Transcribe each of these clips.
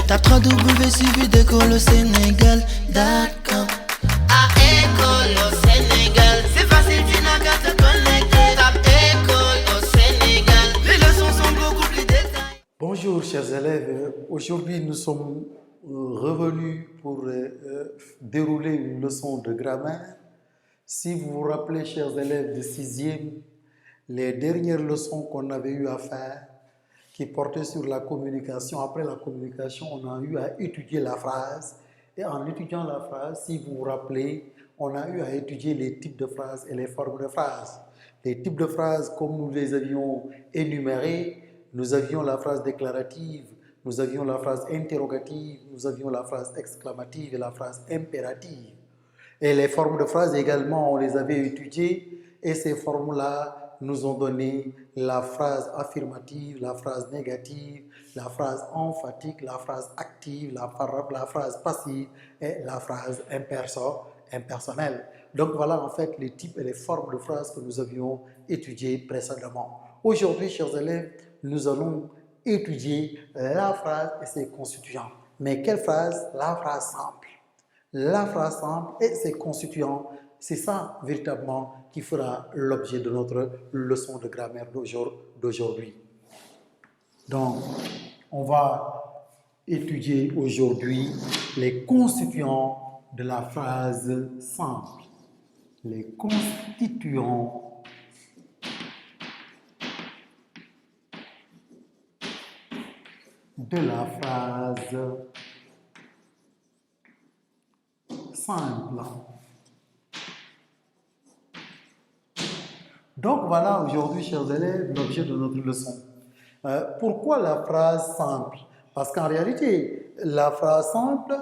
Tape 3W suivi d'école au Sénégal. D'accord. À école au Sénégal, c'est facile, tu n'as qu'à te connecter. Tape école au Sénégal, les leçons sont beaucoup plus détaillées. Bonjour chers élèves, aujourd'hui nous sommes revenus pour dérouler une leçon de grammaire. Si vous vous rappelez chers élèves de 6e, les dernières leçons qu'on avait eu à faire qui portaient sur la communication, après la communication on a eu à étudier la phrase et en étudiant la phrase, si vous vous rappelez, on a eu à étudier les types de phrases et les formes de phrases. Les types de phrases comme nous les avions énumérés, nous avions la phrase déclarative, nous avions la phrase interrogative, nous avions la phrase exclamative et la phrase impérative. Et les formes de phrases également, on les avait étudiées et ces formes-là nous ont donné la phrase affirmative, la phrase négative, la phrase emphatique, la phrase active, la phrase passive et la phrase impersonnelle. Donc voilà en fait les types et les formes de phrases que nous avions étudiées précédemment. Aujourd'hui, chers élèves, nous allons étudier la phrase et ses constituants. Mais quelle phrase? La phrase simple. La phrase simple et ses constituants, c'est ça véritablement qui fera l'objet de notre leçon de grammaire d'aujourd'hui. Donc, on va étudier aujourd'hui les constituants de la phrase simple. Les constituants de la phrase simple. Donc voilà aujourd'hui, chers élèves, l'objet de notre leçon. Pourquoi la phrase simple? Parce qu'en réalité, la phrase simple,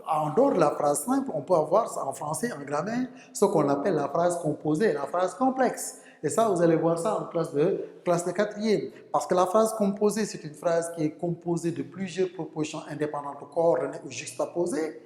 en dehors de la phrase simple, on peut avoir en français, en grammaire, ce qu'on appelle la phrase composée, la phrase complexe. Et ça, vous allez voir ça en classe de 4e. Parce que la phrase composée, c'est une phrase qui est composée de plusieurs propositions indépendantes coordonnées ou juxtaposées.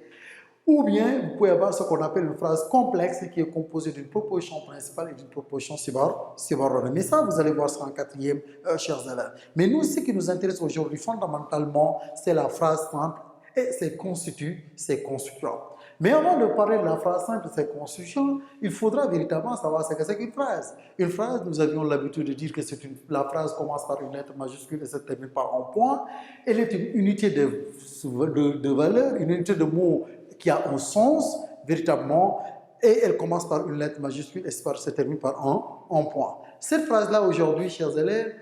Ou bien, vous pouvez avoir ce qu'on appelle une phrase complexe qui est composée d'une proposition principale et d'une proposition subordonnée. Mais ça, vous allez voir ça en 4e, chers élèves. Mais nous, ce qui nous intéresse aujourd'hui fondamentalement, c'est la phrase simple et ses constituants. Mais avant de parler de la phrase simple et ses constituants, il faudra véritablement savoir ce que c'est qu'une phrase. Une phrase, nous avions l'habitude de dire que la phrase commence par une lettre majuscule et se termine par un point. Elle est une unité de valeur, une unité de mots qui a un sens véritablement et elle commence par une lettre majuscule et se termine par un point. Cette phrase-là aujourd'hui, chers élèves,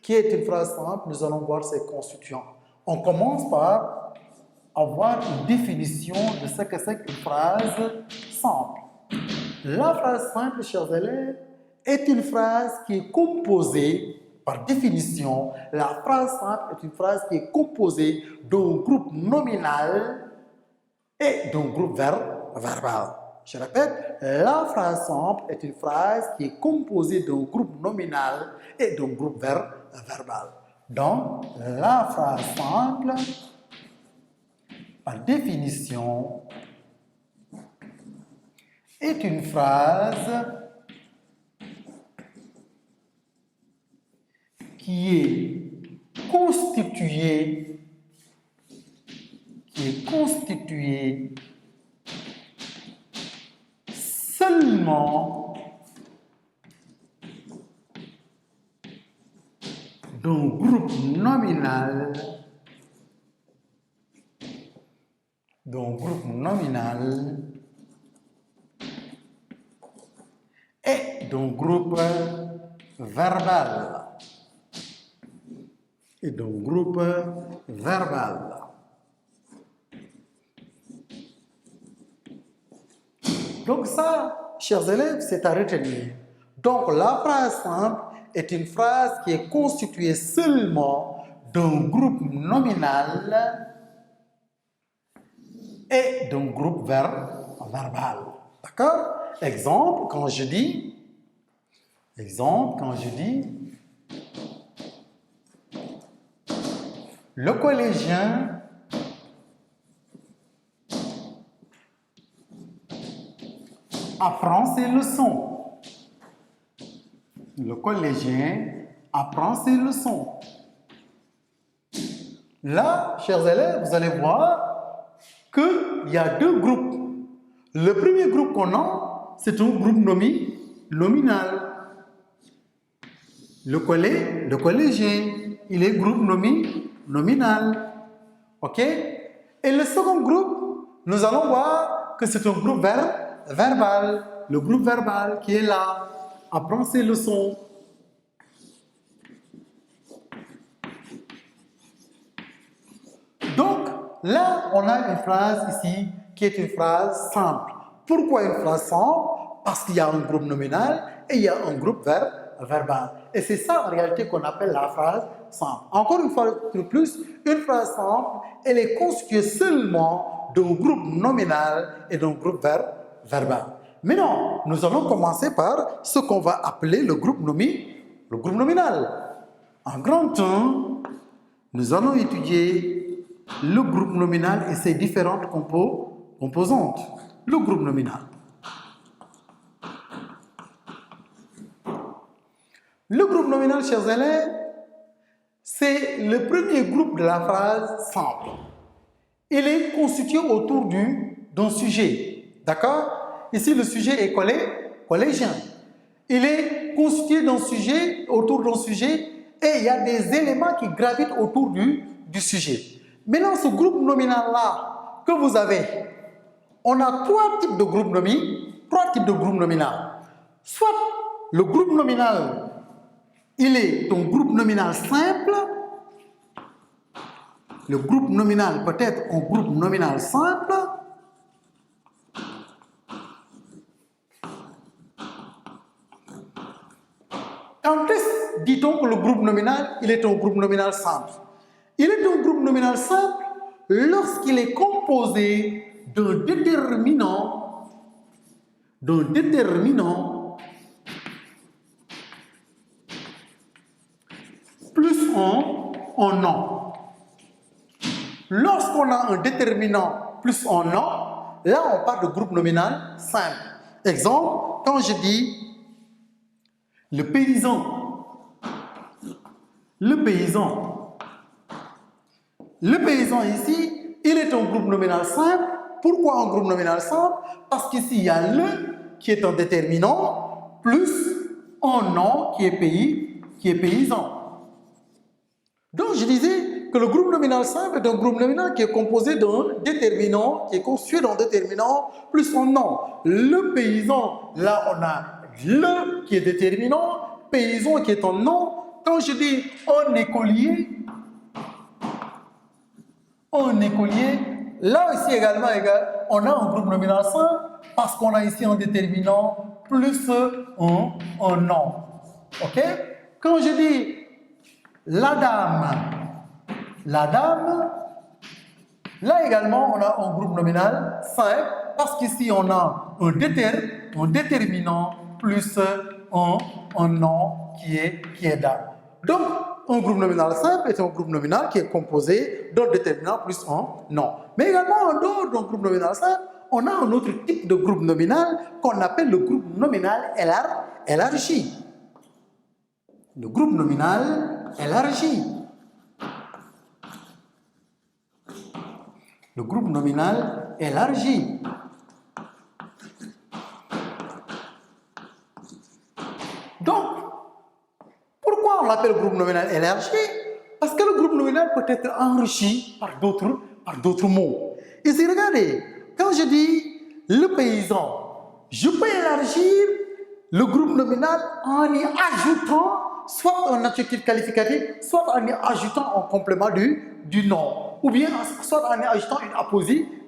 qui est une phrase simple, nous allons voir ses constituants. On commence par avoir une définition de ce que c'est qu'une phrase simple. La phrase simple, chers élèves, est une phrase qui est composée, par définition, la phrase simple est une phrase qui est composée d'un groupe nominal et d'un groupe verbal. Je répète, la phrase simple est une phrase qui est composée d'un groupe nominal et d'un groupe verbal. Donc, la phrase simple, par définition, est une phrase qui est constituée seulement d'un groupe nominal et d'un groupe verbal. Donc ça, chers élèves, c'est à retenir. Donc la phrase simple est une phrase qui est constituée seulement d'un groupe nominal et d'un groupe verbal. D'accord? Exemple, quand je dis le collégien apprend ses leçons. Le collégien apprend ses leçons. Là, chers élèves, vous allez voir qu'il y a deux groupes. Le premier groupe qu'on a, c'est un groupe nominal. Le collégien, il est groupe nominal. OK? Et le second groupe, nous allons voir que c'est un groupe verbal. Le groupe verbal qui est là, apprend ses leçons. Donc, là, on a une phrase ici qui est une phrase simple. Pourquoi une phrase simple? Parce qu'il y a un groupe nominal et il y a un groupe verbal. Et c'est ça, en réalité, qu'on appelle la phrase simple. Encore une fois de plus, une phrase simple, elle est constituée seulement d'un groupe nominal et d'un groupe verbal. Maintenant, nous allons commencer par ce qu'on va appeler le groupe nominal. En grand temps, nous allons étudier le groupe nominal et ses différentes composantes. Le groupe nominal. Le groupe nominal, chers élèves, c'est le premier groupe de la phrase simple. Il est constitué autour d'un sujet. D'accord? Ici, le sujet est collégien. Il est constitué autour d'un sujet et il y a des éléments qui gravitent autour du sujet. Maintenant, ce groupe nominal-là que vous avez, on a trois types de groupes nominaux. Soit le groupe nominal, il est un groupe nominal simple. Le groupe nominal peut être un groupe nominal simple. Quand dit-on que le groupe nominal, il est un groupe nominal simple? Il est un groupe nominal simple lorsqu'il est composé d'un déterminant plus un nom. Lorsqu'on a un déterminant plus un nom, là on parle de groupe nominal simple. Exemple, quand je dis le paysan. Le paysan ici, il est un groupe nominal simple. Pourquoi un groupe nominal simple? Parce qu'ici, il y a le qui est un déterminant plus un nom qui est paysan. Donc, je disais que le groupe nominal simple est un groupe nominal qui est composé d'un déterminant, qui est constitué d'un déterminant plus un nom. Le paysan, là, on a le qui est déterminant, paysan qui est un nom. Quand je dis un écolier, là aussi également, on a un groupe nominal simple parce qu'on a ici un déterminant plus un nom. OK? Quand je dis la dame, là également, on a un groupe nominal simple parce qu'ici, on a un déterminant plus un nom qui est dame. Donc, un groupe nominal simple est un groupe nominal qui est composé d'un déterminant plus un nom. Mais également, en dehors d'un groupe nominal simple, on a un autre type de groupe nominal qu'on appelle le groupe nominal élargi. Le groupe nominal élargi. Le groupe nominal élargi. Donc, pourquoi on l'appelle groupe nominal élargi? Parce que le groupe nominal peut être enrichi par d'autres mots. Ici, regardez, quand je dis le paysan, je peux élargir le groupe nominal en y ajoutant soit un adjectif qualificatif, soit en y ajoutant un complément du nom, ou bien soit en y ajoutant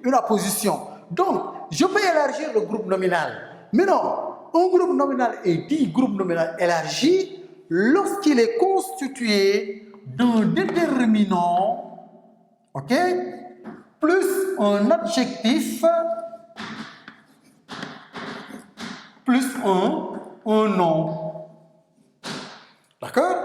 une apposition. Donc, je peux élargir le groupe nominal. Mais non, un groupe nominal est dit groupe nominal élargi lorsqu'il est constitué d'un déterminant, OK, plus un adjectif, plus un nom. D'accord?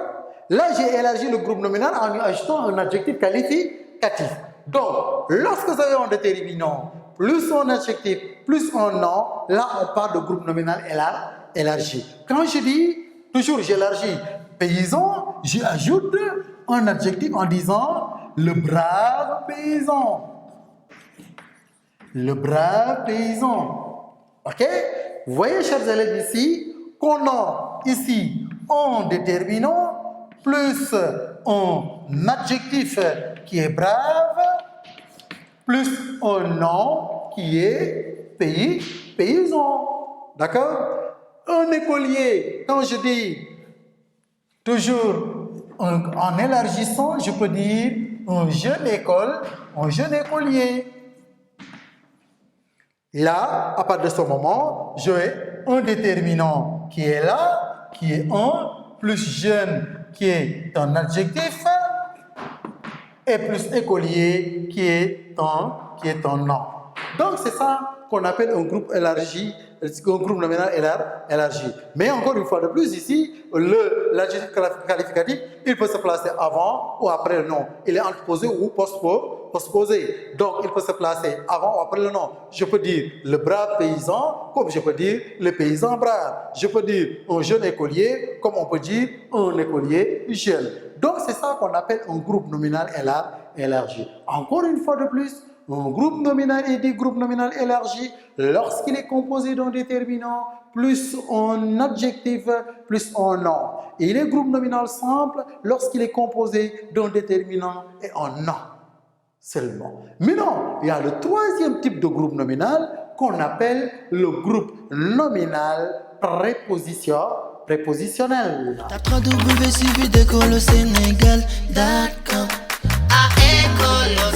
Là, j'ai élargi le groupe nominal en lui ajoutant un adjectif qualificatif. Donc, lorsque vous avez un déterminant, plus un adjectif, plus un nom, là, on parle de groupe nominal élargi. Quand je dis, toujours j'élargis paysan, j'ajoute un adjectif en disant le brave paysan. Le brave paysan. OK? Vous voyez, chers élèves, ici, qu'on a ici un déterminant plus un adjectif qui est brave plus un nom qui est paysan. D'accord? Un écolier, quand je dis toujours en élargissant, je peux dire un jeune écolier. Là, à partir de ce moment, j'ai un déterminant qui est là, qui est un, plus jeune qui est un adjectif, et plus écolier qui est un nom. Donc c'est ça qu'on appelle un groupe élargi, un groupe nominal élargi. Mais encore une fois de plus ici, l'adjectif qualificatif, il peut se placer avant ou après le nom. Il est anteposé ou postposé. Donc il peut se placer avant ou après le nom. Je peux dire le brave paysan, comme je peux dire le paysan brave. Je peux dire un jeune écolier, comme on peut dire un écolier jeune. Donc c'est ça qu'on appelle un groupe nominal élargi. Encore une fois de plus, un groupe nominal est dit groupe nominal élargi lorsqu'il est composé d'un déterminant plus un adjectif plus un nom. Et il est groupe nominal simple lorsqu'il est composé d'un déterminant et un nom seulement. Maintenant, il y a le troisième type de groupe nominal qu'on appelle le groupe nominal prépositionnel. Tape www.suividecolosénégal.com. À école au